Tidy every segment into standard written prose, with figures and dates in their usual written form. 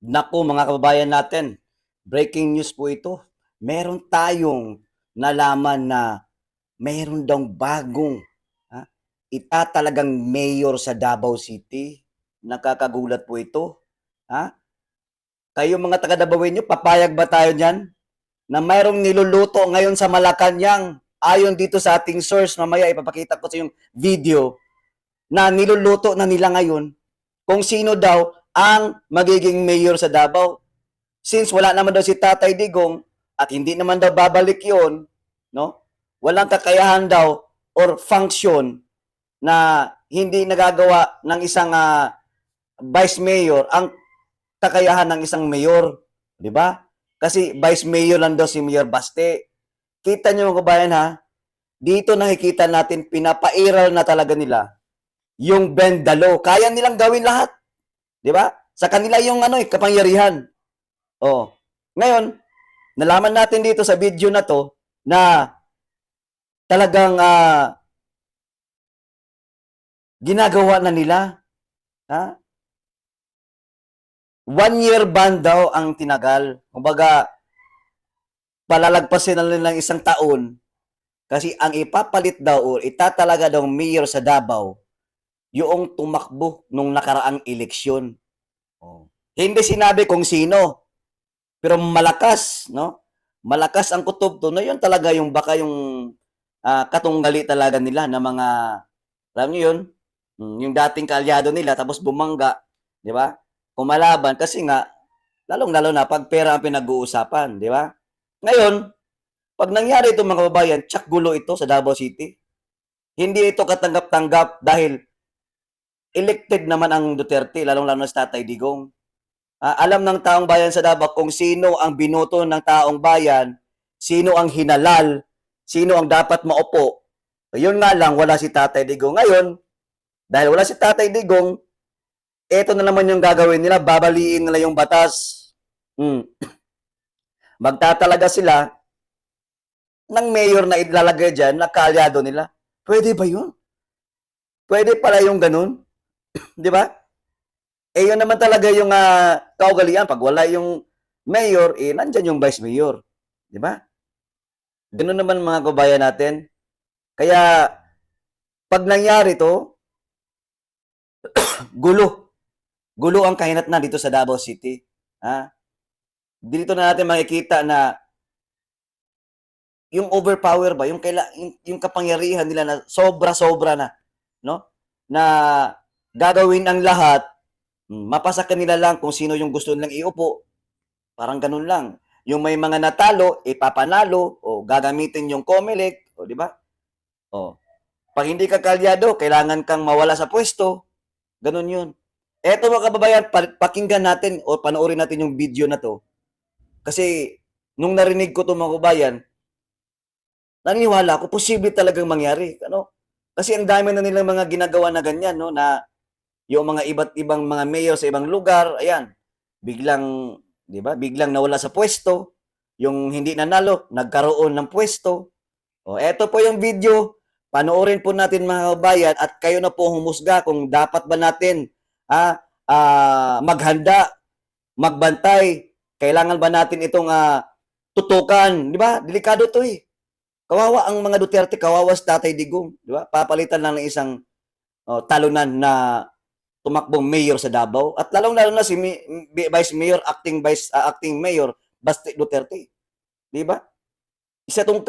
Naku mga kababayan natin, breaking news po ito. Meron tayong nalaman na meron daw bagong ha, itatalagang mayor sa Davao City. Nakakagulat po ito. Ha? Kayo mga taga-Davaoenyo, papayag ba tayo niyan na mayroong niluluto ngayon sa Malacanang? Ayon dito sa ating source, mamaya ipapakita ko sa yung video na niluluto na nila ngayon kung sino daw ang magiging mayor sa Davao. Since wala naman daw si Tatay Digong at hindi naman daw babalik yon, no? Walang kakayahan daw or function na hindi nagagawa ng isang vice mayor ang kakayahan ng isang mayor, di ba? Kasi vice mayor lang daw si Mayor Baste. Kita niyo mga kabayan ha, dito nakikita natin pinapairal na talaga nila yung bendalo. Kaya nilang gawin lahat, di ba? Sa kanila yung kapangyarihan. Oh. Ngayon, nalaman natin dito sa video na to na talagang ginagawa na nila. Ha? 1 year ban daw ang tinagal. Kumbaga, palalagpasin na nilang 1 taon kasi ang ipapalit daw o itatalaga daw mayor sa Davao yung tumakbo nung nakaraang eleksyon. Oh. Hindi sinabi kung sino, pero malakas, no? Malakas ang kutob to. No, yun talaga yung baka yung katunggali talaga nila na mga, alam niyo yun, yung dating kaalyado nila tapos bumangga, di ba? Kumalaban kasi nga, lalong-lalo na pag pera ang pinag-uusapan, di ba? Ngayon, pag nangyari ito mga kababayan, tsak gulo ito sa Davao City. Hindi ito katanggap-tanggap dahil elected naman ang Duterte, lalong-lalo na sa Tatay Digong. Alam ng taong bayan sa Davao kung sino ang binoto ng taong bayan, sino ang hinalal, sino ang dapat maupo. Yun nga lang, wala si Tatay Digong. Ngayon, dahil wala si Tatay Digong, eto na naman yung gagawin nila, babaliin nila yung batas. Magtatalaga sila ng mayor na ilalagay dyan, na kaalyado nila. Pwede ba yun? Pwede pala yung ganun? Di ba? Eh yun naman talaga yung kaugalian. Pag wala yung mayor, nandyan yung vice mayor. Di ba? Ganun naman mga kabayan natin. Kaya, pag nangyari to, gulo. Gulo ang kahinatnan dito sa Davao City. Ha? Dito na natin makikita na yung overpower ba, yung kapangyarihan nila na sobra-sobra na, no? Na gagawin ang lahat, mapasa kanila lang kung sino yung gusto nilang iupo. Parang ganun lang. Yung may mga natalo, ipapanalo, o gagamitin yung COMELEC, o di ba? O, pag hindi ka kalyado, kailangan kang mawala sa pwesto. Ganun yun. Eto mga kababayan, pakinggan natin o panoorin natin yung video na to. Kasi, nung narinig ko to mga kababayan, naniniwala ako, posible talagang mangyari. Ano? Kasi ang dami na nilang mga ginagawa na ganyan, no? Na yung mga iba't ibang mga mayor sa ibang lugar, ayan, biglang, di ba, biglang nawala sa pwesto, yung hindi nanalo, nagkaroon ng pwesto. O, eto po yung video, panoorin po natin mga kabayan at kayo na po humusga kung dapat ba natin maghanda, magbantay, kailangan ba natin itong tutukan, di ba? Delikado to eh. Kawawa ang mga Duterte, kawawa si Tatay Digong, di ba? Papalitan lang ng isang talunan na tumakbong mayor sa Davao at lalong-lalo na si Vice Mayor, acting Mayor Baste Duterte. Di ba? Isang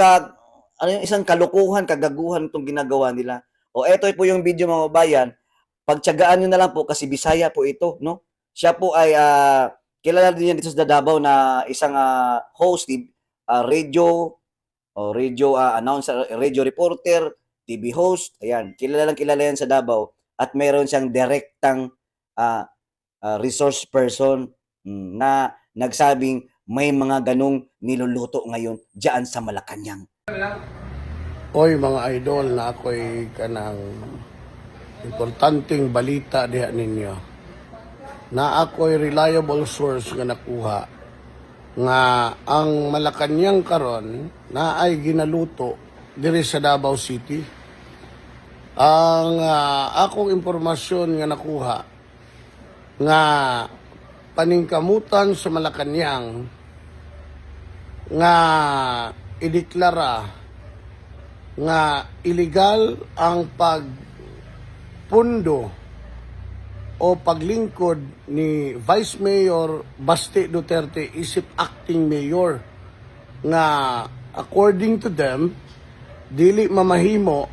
kalukuhan, kagaguhan itong ginagawa nila. O eto po yung video mga bayan, pagtiyagaan niyo na lang po kasi Bisaya po ito, no? Siya po ay kilala din yan dito sa Davao na isang host, radio announcer, radio reporter, TV host. Ayan, kilala yan sa Davao at meron siyang direktang resource person na nagsabing may mga ganong niluluto ngayon diyan sa Malacanang. Oy mga idol, na ako'y kanang importanteng balita diha ninyo. Na ako'y reliable source nga nakuha nga ang Malacanang karon na ay ginaluto diri sa Davao City. Ang akong impormasyon nga nakuha nga paningkamutan sa Malacañang nga ideklara nga illegal ang pagpundo o paglingkod ni Vice Mayor Baste Duterte isip acting mayor nga according to them dili mamahimo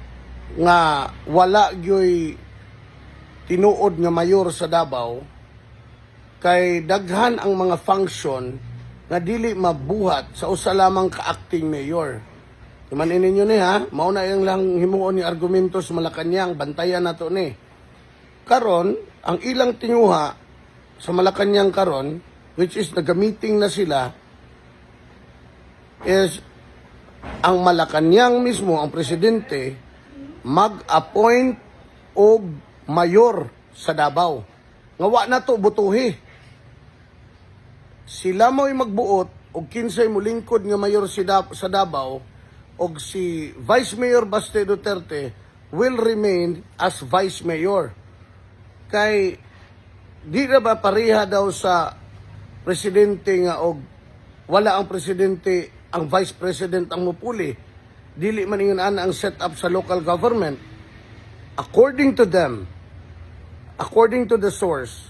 nga wala gyoy tinuod nga mayor sa Davao kay daghan ang mga function nga dili mabuhat sa usa lamang ka-acting mayor. Imanin ninyo ni ha, mauna yung lang himuon ni argumento sa Malacañang, bantayan na to ni. Karon, ang ilang tinguha sa Malacañang karon, which is nagamiting na sila, is ang Malacañang mismo, ang presidente, mag-appoint og mayor sa Davao. Nga wa na to butuhi. Sila mo'y magbuot og kinsay mulingkod nga mayor sa Davao og si Vice Mayor Baste Duterte will remain as Vice Mayor. Kay di na ba pareha daw sa presidente nga og wala ang presidente, ang Vice President ang mupuli. Dili man ingon ana ang setup sa local government. According to them, according to the source,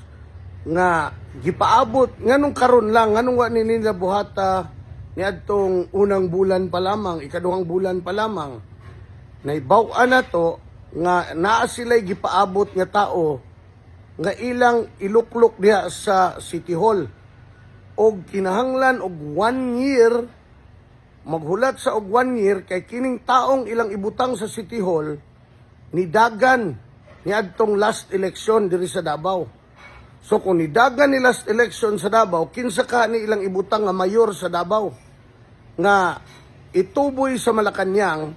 nga gipaabot nganong karon lang nganong wa ni nila buhata niadtong unang bulan pa lamang, ikaduhang bulan pa lamang, naibaw-an na to nga naa sila'y gipaabot nga tao nga ilang iluklok diha sa City Hall og kinahanglan og 1 year, maghulat sa og 1 year kay kining taong ilang ibutang sa City Hall nidagan niadtong last election diri sa Davao. So kung nidagan ni last election sa Davao, kinsa ka ni ilang ibutang nga mayor sa Davao nga ituboy sa Malacañang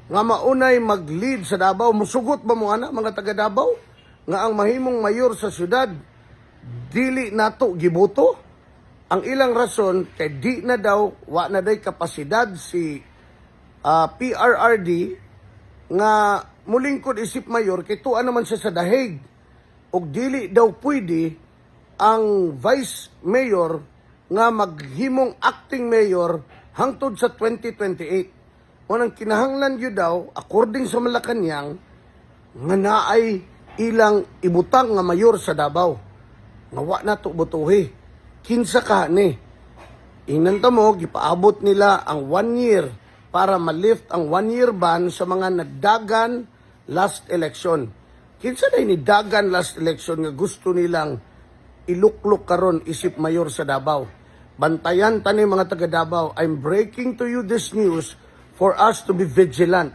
nga maunay mag-lead sa Davao. Musugot ba mo ana mga taga Davao nga ang mahimong mayor sa syudad dili nato giboto? Ang ilang rason kay di na daw wa na day kapasidad si PRRD nga mulingkod isip mayor kay tuwa naman siya sa dahig. Og dili daw pwede ang vice mayor nga maghimong acting mayor hangtod sa 2028. Unang kinahanglan yun daw, according sa Malacañang, nga naay ilang ibutang nga mayor sa Davao. Nga wa na to butuhi. Kinsa ka ni? Inanta mo, gipaabot nila ang 1 year para malift ang 1 year ban sa mga nagdagan last election. Kinsa na inidagan last election nga gusto nilang iluklok karon isip mayor sa Davao. Bantayan tani mga taga Davao, I'm breaking to you this news for us to be vigilant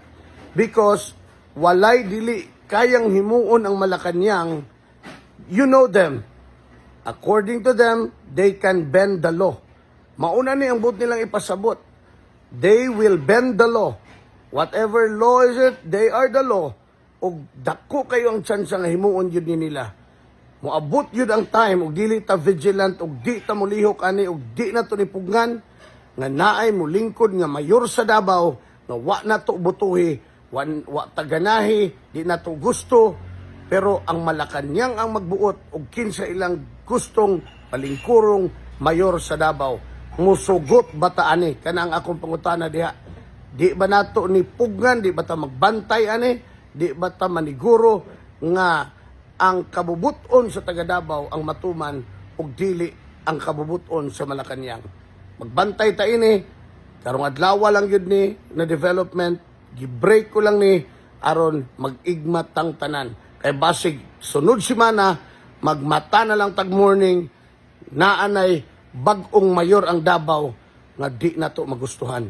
because walay dili kayang himuon ang Malacañang. You know them. According to them, they can bend the law. Mauna ni ang buot nilang ipasabot. They will bend the law. Whatever law is it, they are the law. Og dako kayo ang chance nga himuon yun ni nila. Moabot yun ang time, og dili ta vigilant, og di ta mulihok ani, og di na to nipugngan, nga naay mulingkod nga mayor sa Davao, nga wa na to butuhi, wa taganahi, di na to gusto, pero ang Malacañang ang magbuot, og kinsa ilang gustong palingkurong mayor sa Davao. Musugot bata ani, kanang akong pangutana diha. Di ba nato ni pugnan, di ba ta magbantay ani, di ba ta maniguro nga ang kabubuton sa taga Davao ang matuman ug dili ang kabubuton sa Malacañang. Magbantay ta ini, karong adlaw lang yun ni na development, gi-break ko lang ni aron mag-igmat tang tanan. Kay basig sunod semana magmata na lang tag morning naanay bag-ong mayor ang Davao nga di nato magustuhan.